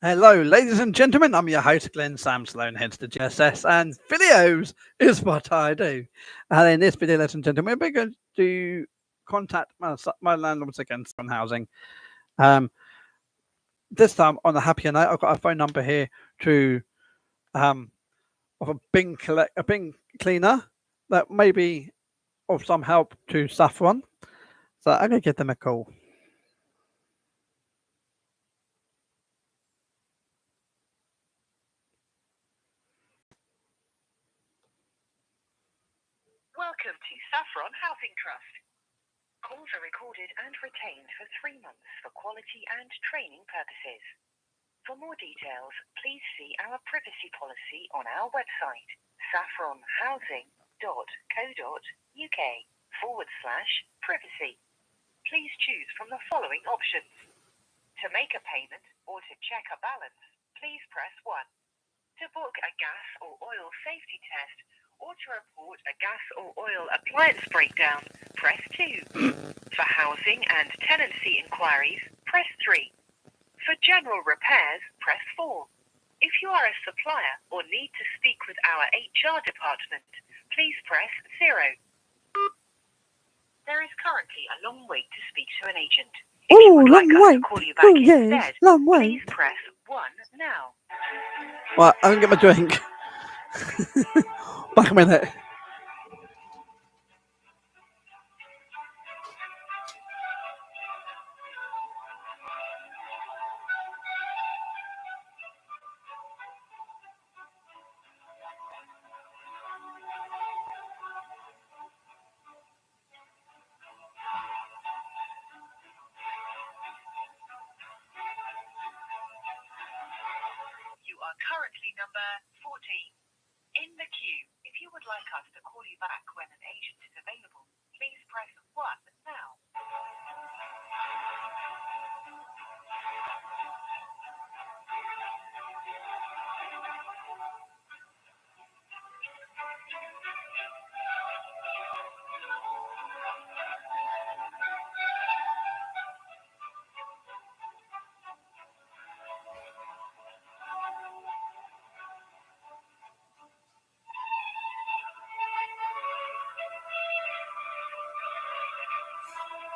Hello, ladies and gentlemen. I'm your host, Glenn Sam Sloan, hence the GSS, and videos is what I do. And in this video, ladies and gentlemen, we're going to contact my landlords again on housing. This time, on a happier note, I've got a phone number here to of a bin cleaner that may be of some help to Saffron. So I'm going to give them a call. Welcome to Saffron Housing Trust. Calls are recorded and retained for 3 months for quality and training purposes. For more details, please see our privacy policy on our website, saffronhousing.co.uk/privacy. Please choose from the following options. To make a payment or to check a balance, please press 1. To book a gas or oil safety test, or to report a gas or oil appliance breakdown, press 2. For housing and tenancy inquiries, press 3. For general repairs, press 4. If you are a supplier or need to speak with our HR department, please press 0. There is currently a long wait to speak to an agent. If you would like us to call you back instead, please press 1 now. Right, I'm going to get my drink. Back a minute. You are currently number 14 in the queue. If you would like us to call you back when an agent is available, please press 1 now.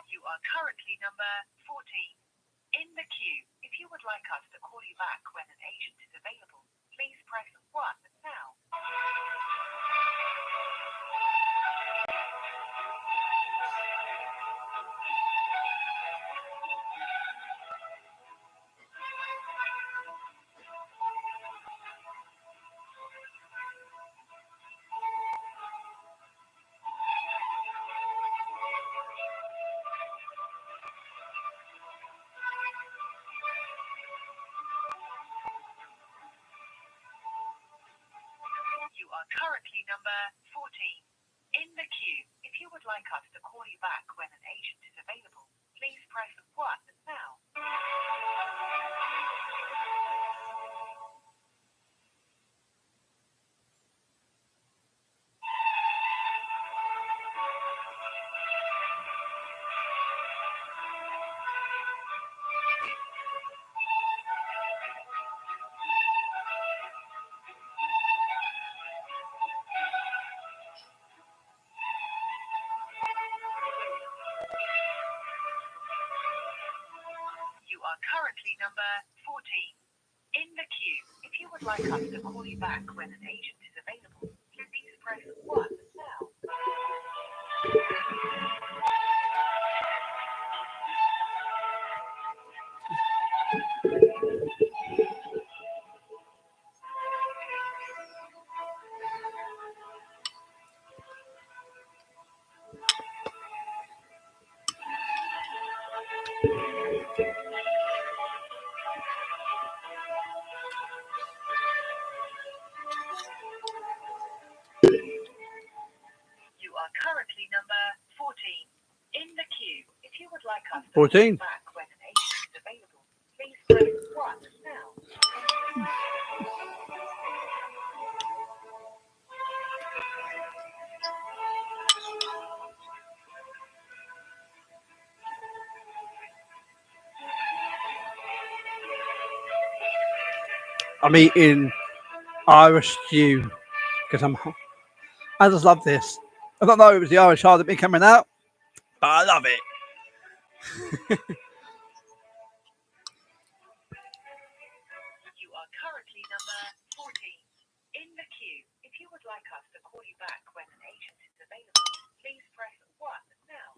You are currently number 14 in the queue. If you would like us to call you back when an agent is available, please press 1 now. You are currently number 14 in the queue. If you would like us to call you back when an agent is available, please press 1 now. You are currently number 14 in the queue. If you would like us to call you back when an agent is available, please press 1 now. You are currently number 14 in the queue. If you would like us to call you 14. back when an agent is available, please press 1 now. I'm eating Irish stew because I just love this. I don't know if it was the Irish heart that been coming out, but I love it. You are currently number 14 in the queue. If you would like us to call you back when an agent is available, please press 1 now.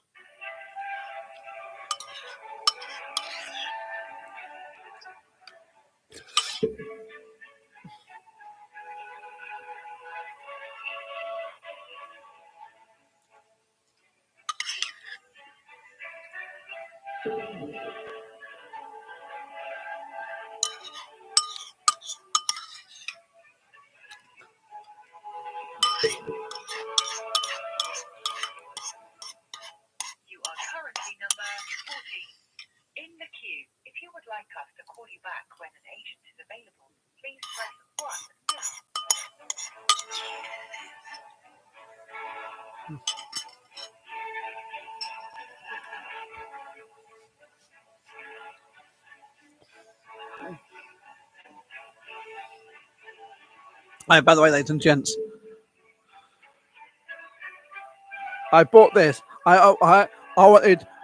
You are currently number 14 in the queue. If you would like us to call you back when an agent is available, please press 1 now. Hey, by the way, ladies and gents, I bought this. I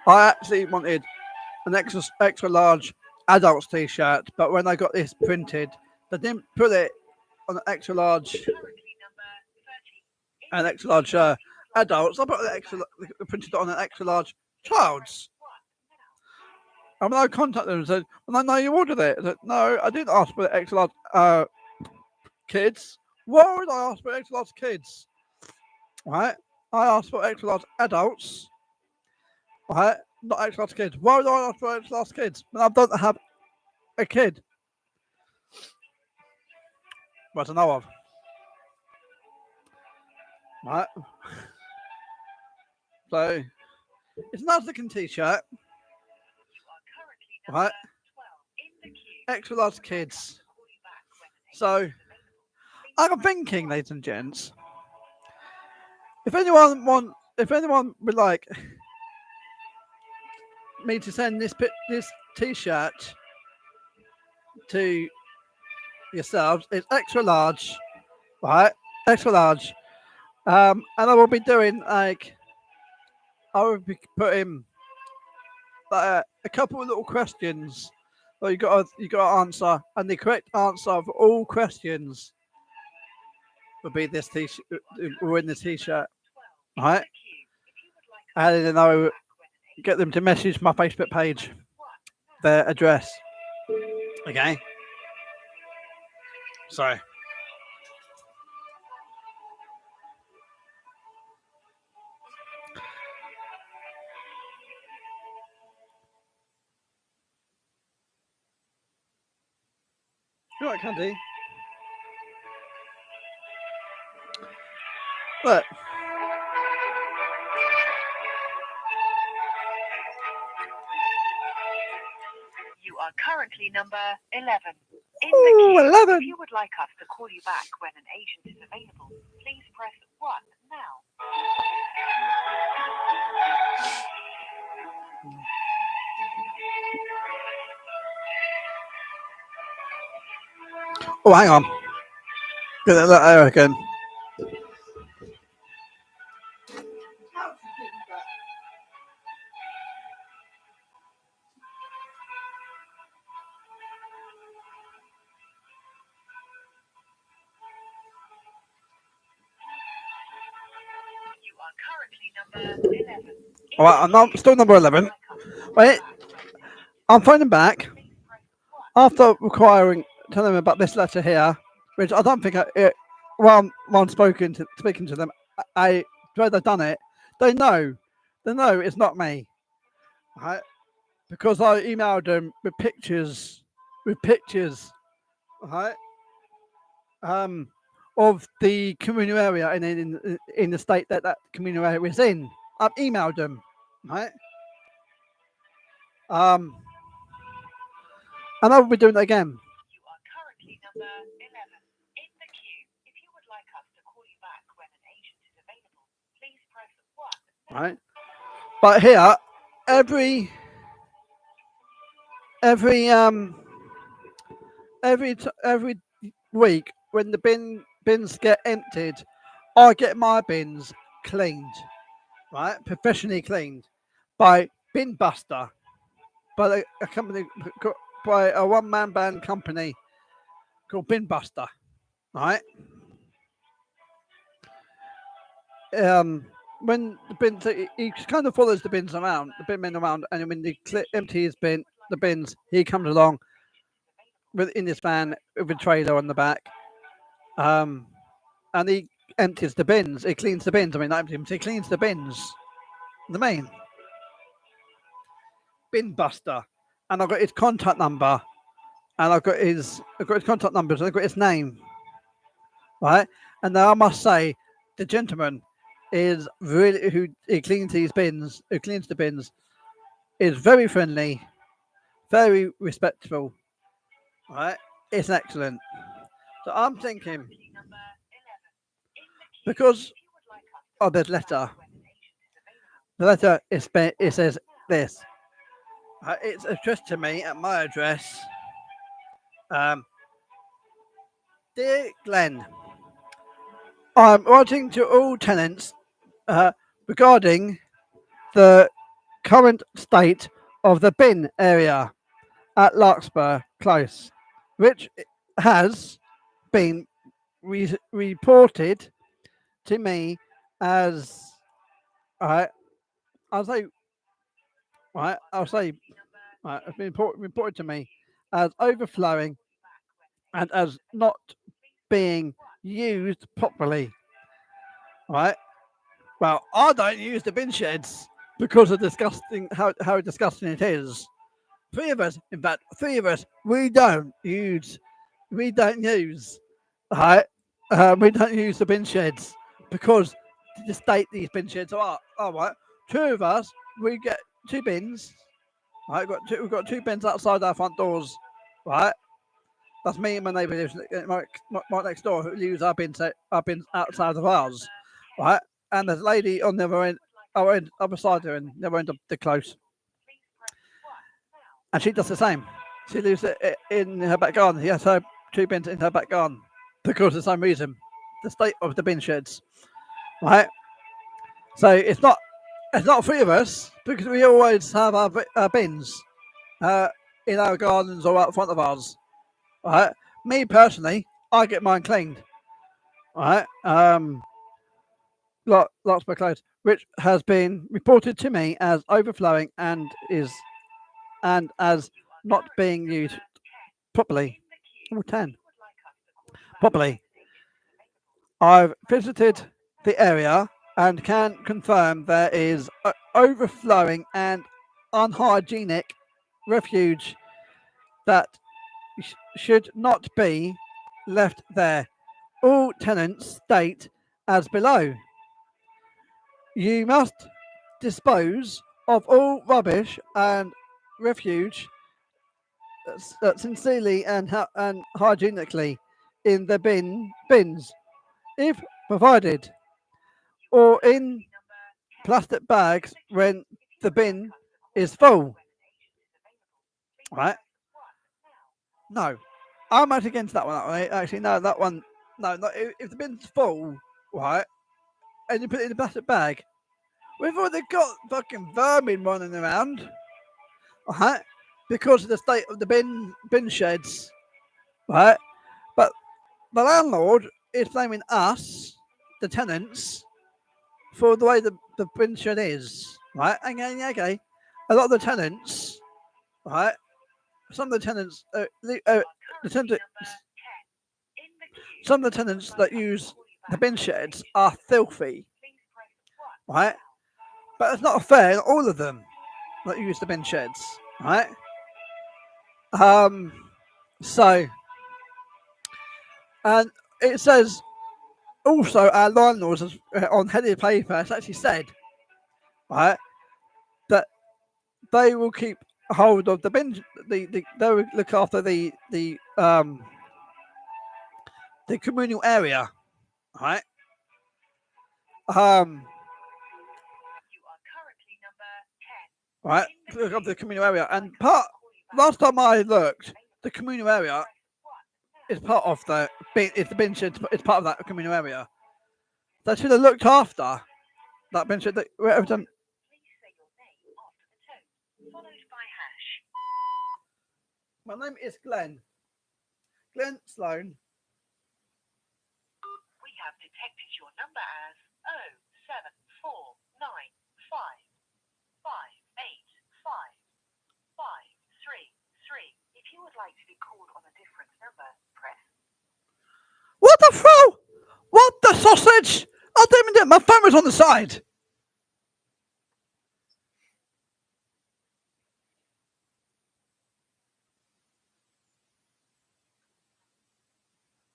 actually wanted an extra large adults t-shirt, but when I got this printed, they didn't put it on an extra large Currently number 30 in an the extra large adults. I put an extra printed it on an extra large child's. 1 now. And when I contacted them and said, "Well, no, you ordered it." I said, "No, I didn't ask for the extra large kids. Why would I ask for extra large kids? Right? I asked for extra large adults. Right? Not extra large kids. Why would I ask for extra large kids when I don't have a kid? What I know of. Right? So it's a nice looking t-shirt. You are currently number Right? 12 in the queue. Extra large kids. Call you back when an agent So is available. I'm thinking, ladies and gents, if anyone would like me to send this t-shirt to yourselves, it's extra large, right? Extra large. And I will be doing I will be putting a couple of little questions that you got to answer, and the correct answer for all questions will be this t-shirt. Win this t-shirt, right? And then I will get them to message my Facebook page their address. Okay. Sorry. You know what, Candy? Look. You are currently number 11 in Ooh, the queue. 11. If you would like us to call you back when an agent is available, please press 1 now. Oh, hang on. Get that there again. You are currently number 11. All right, I'm still number 11. Wait, I'm phoning back after telling them about this letter here, which I don't think when I'm speaking to them, where they've done it, they know it's not me, right? Because I emailed them with pictures, right? Of the communal area and in the state that communal area is in. I've emailed them, right? And I will be doing it again. You are currently number 11 in the queue. If you would like us to call you back when an agent is available, please press 1 now. Right? But here, every week when the bins get emptied, I get my bins cleaned, right, professionally cleaned by Bin Buster, by a company, by a one-man band company called Bin Buster, right? When the bins, he kind of follows the bins around, the bin men around, and when he empty his the bins, he comes along in his van with a trailer on the back, and he empties the bins. He cleans the bins. I mean, not empties, he cleans the bins. The main Bin Buster, and I've got his contact number, and I've got his contact numbers, and I've got his name, right? And now I must say, the gentleman is really who cleans these bins, who cleans the bins, is very friendly, very respectful, right? It's excellent. So I'm thinking, because of the letter, it says this. It's addressed to me at my address. Dear Glenn, I'm writing to all tenants regarding the current state of the bin area at Larkspur Close, which has been reported to me as it's been reported to me as overflowing and as not being used properly. Right. Well, I don't use the bin sheds because of disgusting how disgusting it is. Three of us, we don't use, right? We don't use the bin sheds because the state these bin sheds are. All right, two of us, we get two bins. Right, we've got two bins outside our front doors. Right, that's me and my neighbour lives right next door who leaves our bins outside of ours. Right, and there's a lady on the other side there, and the other end of the close. And she does the same. She leaves it in her back garden. She has her two bins in her back garden because of the same reason. The state of the bin sheds. Right? So it's not three of us because we always have our bins in our gardens or out front of ours. Right? Me personally, I get mine cleaned. Right? Larkspur Close, which has been reported to me as overflowing and as not being used properly. 10. Properly. I've visited the area and can confirm there is overflowing and unhygienic refuge that should not be left there. All tenants state as below. You must dispose of all rubbish and refuge sincerely and hygienically in the bins, if provided, or in plastic bags when the bin is full. Right? No, I'm out against that one. Actually, no, that one. No, if the bin's full, right, and you put it in a plastic bag, we've already got fucking vermin running around, right? Because of the state of the bin sheds, right? But the landlord is blaming us, the tenants, for the way the bin shed is, right? Okay. A lot of the tenants, right? Some of the tenants, some of the tenants that use the bin sheds are filthy, right? But it's not fair. All of them that use the bin sheds, right? So, and it says also our landlords on headed paper. It's actually said, right, that they will keep hold of the bin. They will look after the communal area, right? Right, look up the communal area, and last time I looked, the communal area is part of the bin. It's the bin shed. It's part of that communal area. They should have looked after that bin shed. Please say your name after the tone, followed by hash. My name is Glenn. Glenn Sloan. We have detected your number as 07495585533. If you would like to be called on a different number, press. What the throw? What the sausage? I didn't even do it. My phone was on the side.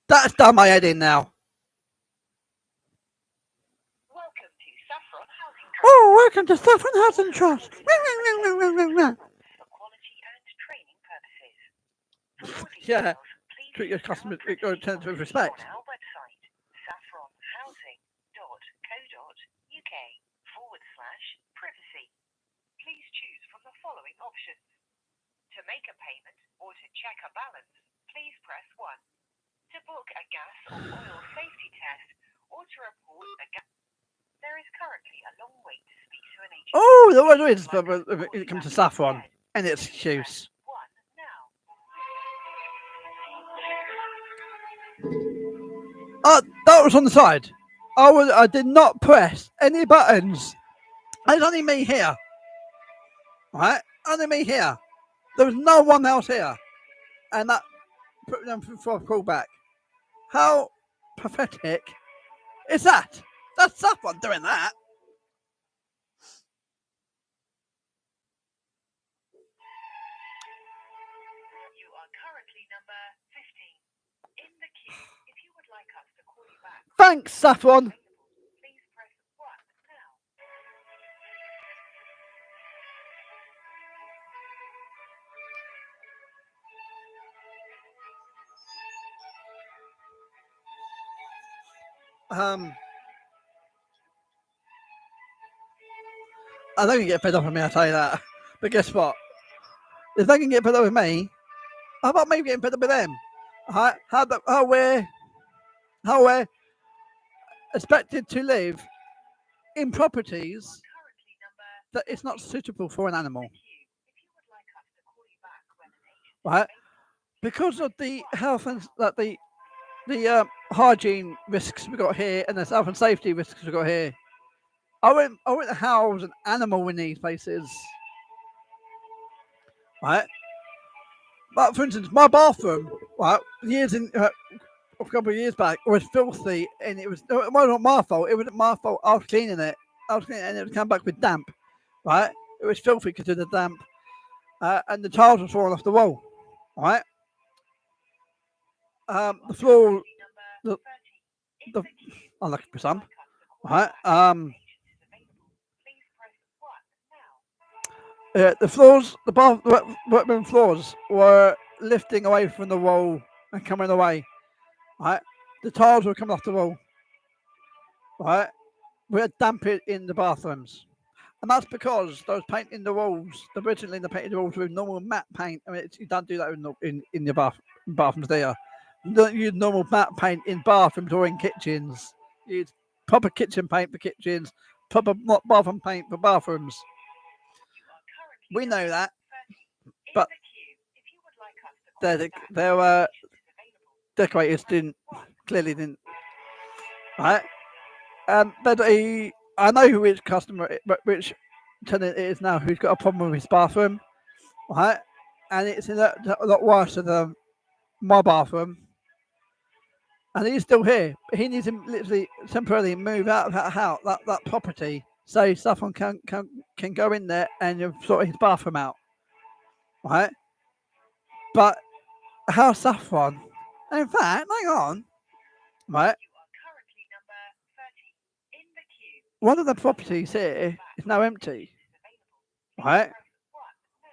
That's done my head in now. Welcome to Saffron Housing Trust. Oh, welcome to Saffron Housing Trust. For quality and training purposes. For more Yeah, details, please treat your visit customers our privacy with policy respect. on our website, saffronhousing.co.uk/privacy. Please choose from the following options. To make a payment or to check a balance, please press 1. To book a gas or oil safety test or to report a gas. There is currently a long wait to speak to an agent. Oh, the one is it comes to Saffron and its use. 1 now. That was on the side. I did not press any buttons. There's only me here. Right? Only me here. There was no one else here. And that put them for a callback. How pathetic is that? That's Saffron doing that. You are currently number 15 in the queue. If you would like us to call you back. Thanks, Saffron. Please press 1 now. I don't get fed up with me, I'll tell you that. But guess what? If they can get fed up with me, how about maybe getting fed up with them? How we're expected to live in properties that it's not suitable for an animal. Right? Because of the health and that the hygiene risks we got here and the health and safety risks we got here. I wouldn't house an animal in these places. Right? But for instance, my bathroom, right, a couple of years back, was filthy, and it wasn't my fault. It wasn't my fault. I was cleaning it. And it would come back with damp. Right? It was filthy because of the damp, and the tiles were falling off the wall. Right? The floor, I'm looking for some. Right? The floors, the workroom floors were lifting away from the wall and coming away. Right, the tiles were coming off the wall. Right, we had damp in the bathrooms, and that's because those painting the walls. Originally, they painted the walls with normal matte paint. I mean, you don't do that in the bathrooms there. You don't use normal matte paint in bathrooms or in kitchens. You use proper kitchen paint for kitchens, proper bathroom paint for bathrooms. We know that, but their decorators clearly didn't. Right? But I know which which tenant it is now who's got a problem with his bathroom, right? And it's a lot worse than my bathroom. And he's still here. He needs to literally temporarily move out of that house, that property, so someone can go in there and sort his bathroom out, right? But how Saffron? In fact, hang on, right? One of the properties here is now empty, right?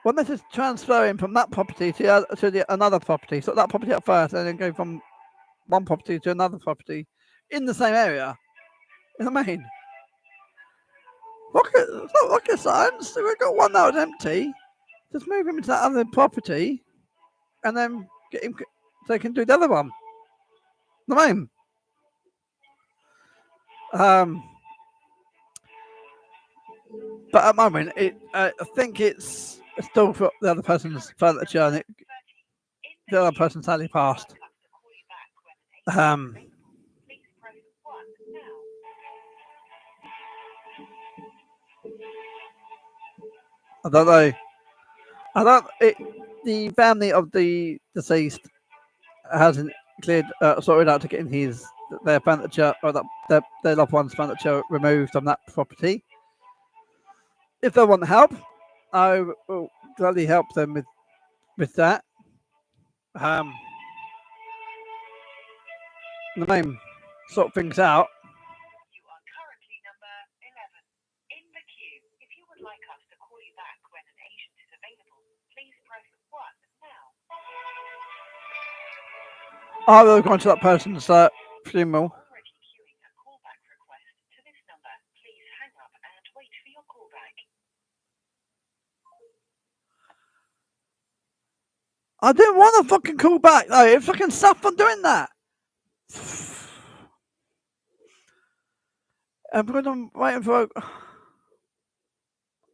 Well, let's just transfer him from that property to another property. So that property at first, and then go from one property to another property in the same area. You know what I mean? Rocket science. So we've got one that was empty. Just move him into that other property, and then get him so they can do the other one. The name. But at the moment, I think it's still for the other person's furniture, and the other person sadly passed. I don't know. The family of the deceased hasn't sorted out to getting their furniture or their loved one's furniture removed from that property. If they want help, I will gladly help them with that. The name sort things out. You are currently number 11 in the queue. If you would like us to call you back when an agent is available, please press 1 now. I will go to that person's funeral. Already queuing a callback request to this number. Please hang up and wait for your callback. I didn't want to fucking call back though. It fucking sucked on doing that. I'm waiting for.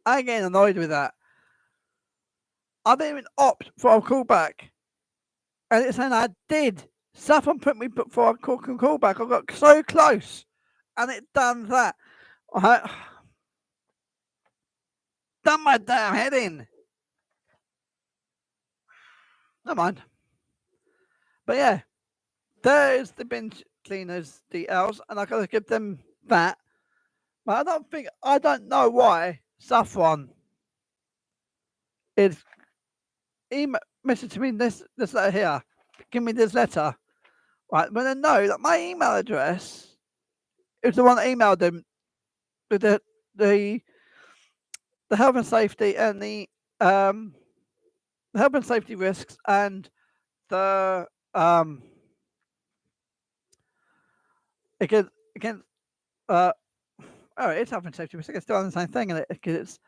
I'm getting annoyed with that. I didn't even opt for a callback, and it's saying I did. Someone put me for a callback. I got so close, and it done that. I done my damn head in. Never mind. But yeah, there's the bin cleaners details, and I gotta give them that. But I don't know why Saffron is messaging me this letter here. Give me this letter. Right, when I know that my email address is the one that emailed them with the health and safety and the health and safety risks and the it's health and safety risks. It's still on the same thing, and it's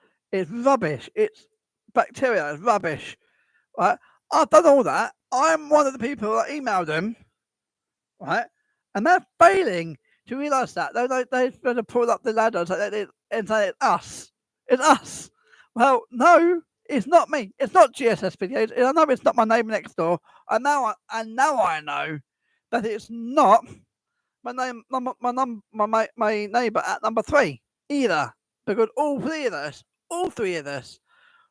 rubbish. It's bacteria. It's rubbish. Right, I've done all that. I'm one of the people that emailed them. Right, and they're failing to realise that. They're going to pull up the ladder and say it's us. It's us. Well, no, it's not me. It's not GSS Videos. I know it's not my neighbour next door. I know I know that it's not my neighbour at number 3 either. Because all three of us,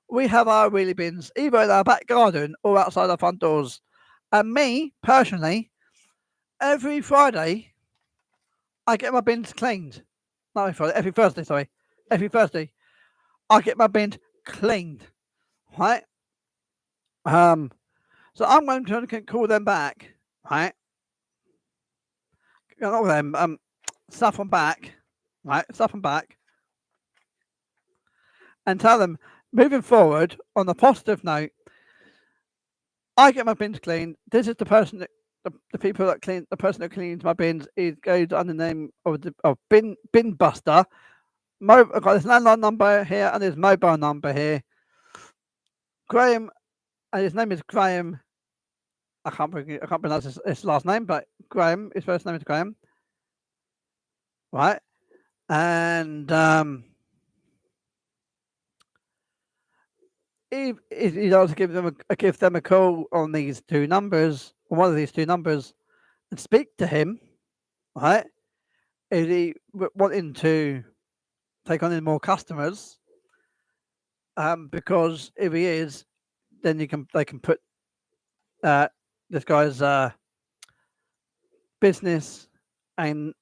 we have our wheelie bins either in our back garden or outside our front doors. And me, personally, every Friday, I get my bins cleaned. Not every Friday, every Thursday, sorry. Every Thursday, I get my bins cleaned. Right? So I'm going to call them back. Right? Call them, stuff them back. Right? Stuff them back. And tell them, moving forward, on a positive note, I get my bins cleaned. This is the person that the people that clean, the person that cleans my bins goes under the name of bin buster. I've got this landline number here and his mobile number here. Graham, and his name is Graham. I can't pronounce his last name, but Graham, his first name is Graham. Right, and he does give them a call on these two numbers, on one of these two numbers, and speak to him. Right, is he wanting to take on any more customers? Because if he is, then they can put this guy's business and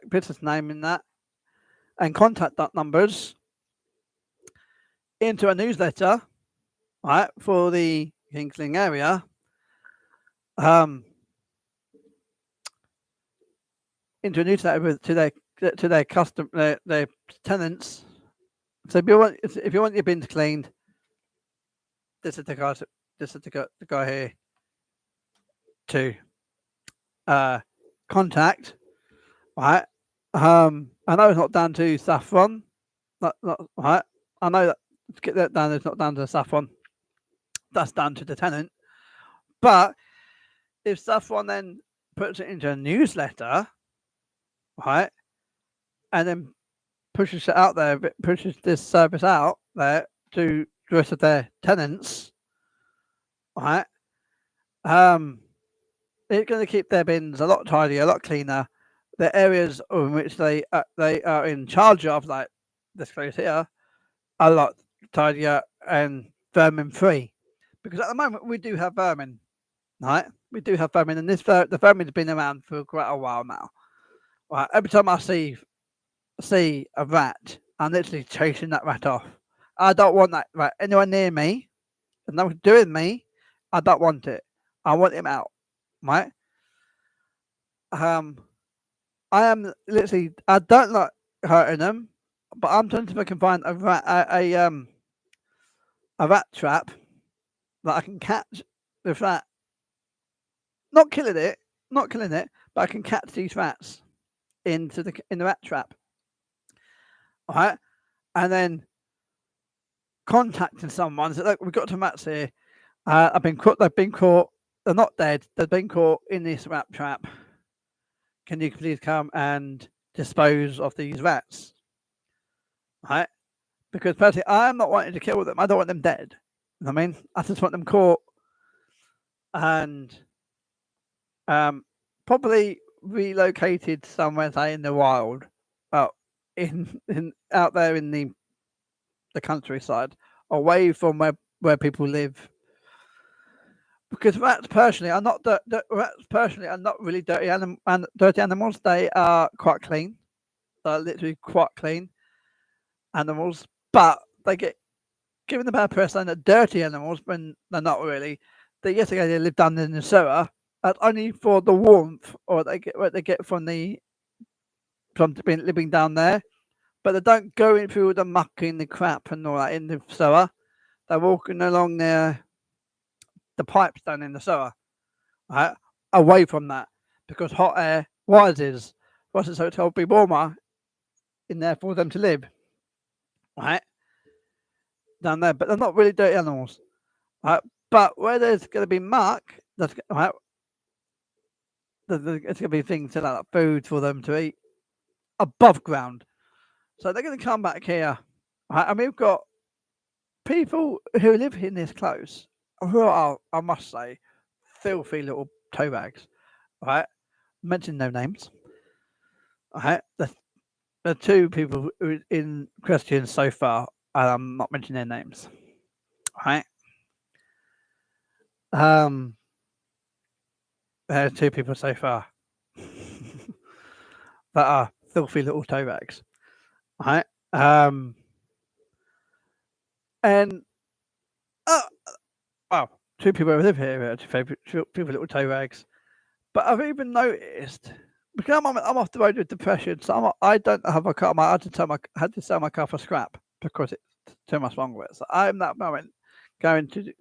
business name in that and contact numbers into a newsletter, right, for the Kingsling area. Into a newsletter to their their tenants. So if you want your bins cleaned, this is the guy here to contact. Right. I know it's not down to Saffron. Not right. I know that to get that down, it's not down to Saffron. That's down to the tenant. But if someone then puts it into a newsletter, right, and then pushes it out there, pushes this service out there to the rest of their tenants, right, it's going to keep their bins a lot tidier, a lot cleaner. The areas in which they are in charge of, like this place here, a lot tidier and vermin free. Because at the moment we do have vermin, right? We do have vermin, and the vermin's been around for quite a while now. Right? Every time I see a rat, I'm literally chasing that rat off. I don't want that rat anywhere near me. There's nothing to do with me. I don't want it. I want him out, right? I am literally. I don't like hurting them, but I'm trying to see if I can find a rat trap that I can catch the rat. Not killing it, but I can catch these rats in the rat trap. All right, and then contacting someone. So look, we've got some rats here. They've been caught. They're not dead. They've been caught in this rat trap. Can you please come and dispose of these rats? Right? Because personally, I am not wanting to kill them. I don't want them dead. You know what I mean? I just want them caught and probably relocated somewhere, say in the wild, in out there in the countryside, away from where people live. Because rats personally are not really dirty animals. They are quite clean. They're literally quite clean animals, but they get given the bad press and the dirty animals when they're not really. They live down in the sewer. That's only for the warmth, or what they get from living down there. But they don't go in through the muck and the crap and all that in the sewer. They're walking along the pipes down in the sewer, right, away from that, because hot air rises, so it'll be warmer in there for them to live, right, down there. But they're not really dirty animals, right? But where there's going to be muck, that's right. There's going to be things like food for them to eat above ground, so they're going to come back here, right? And we've got people who live in this close who are, I must say, filthy little toe bags, right? Mention no names. Right, the two people in question so far, and I'm not mentioning their names. Right, there are two people so far that are filthy little toe bags. Right, and well, two people who live here are two filthy little toe bags. But I've even noticed, because I'm off the road with depression, so I don't have a car. I had to sell my car for scrap because it's too much wrong with it. So I'm that moment going to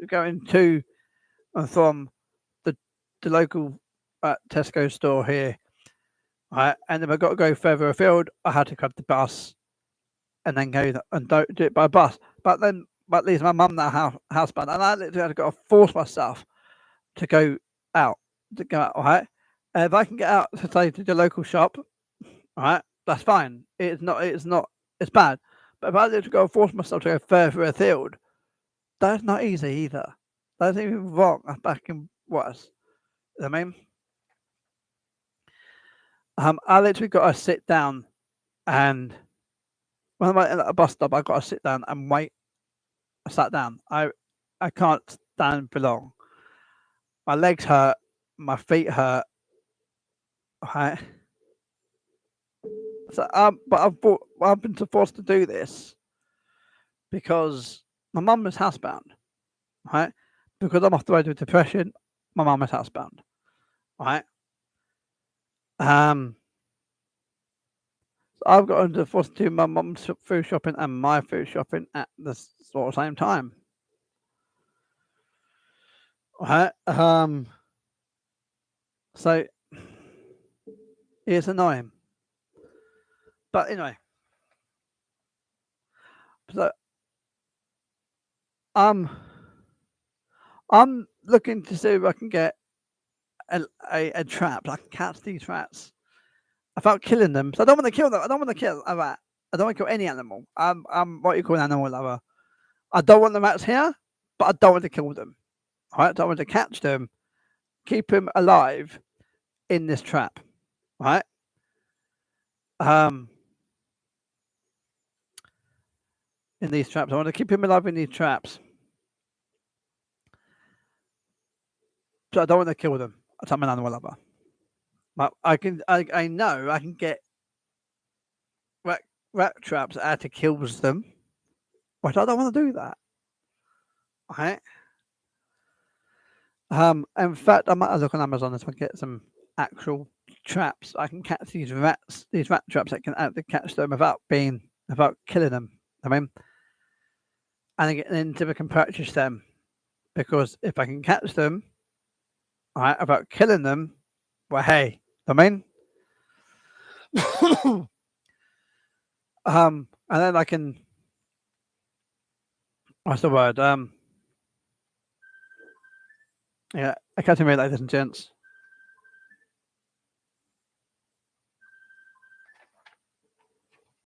and from the local Tesco store here, right? And if I got to go further afield, I had to grab the bus and then go and do it by bus. But leaves my mum now housebound, and I literally had to go force myself to go out. Right? If I can get out to say to the local shop, right, that's fine. It's bad. But if I literally go force myself to go further afield, that's not easy either. That's even wrong. That's back in worse. You know what I mean? I literally got to sit down, and when I'm at a bus stop, I got to sit down and wait. I sat down. I can't stand for long. My legs hurt. My feet hurt. Right. So, but I've been forced to do this because my mum is housebound, right? Because I'm off the road with depression, my mum is housebound, right? So I've got to force to do my mum's food shopping and my food shopping at the sort of same time, right? So it's annoying, but anyway, so I'm looking to see if I can get a trap. I can catch these rats without killing them. So I don't want to kill them. I don't want to kill a rat. I don't want to kill any animal. I'm what you call an animal lover. I don't want the rats here, but I don't want to kill them. All right, I don't want to catch them, keep them alive in this trap. All right. In these traps, I want to keep him alive in these traps. So I don't want to kill them. I'm an animal lover. But I know I can get rat traps that actually kills them. But I don't want to do that. Right? In fact, I might look on Amazon if I get some actual traps. I can catch these rat traps that can actually catch them without killing them. I mean, and then we can purchase them, because if I can catch them, right, without killing them, well, hey, I mean, and then I can, what's the word? Yeah, I can't remember, ladies and gents.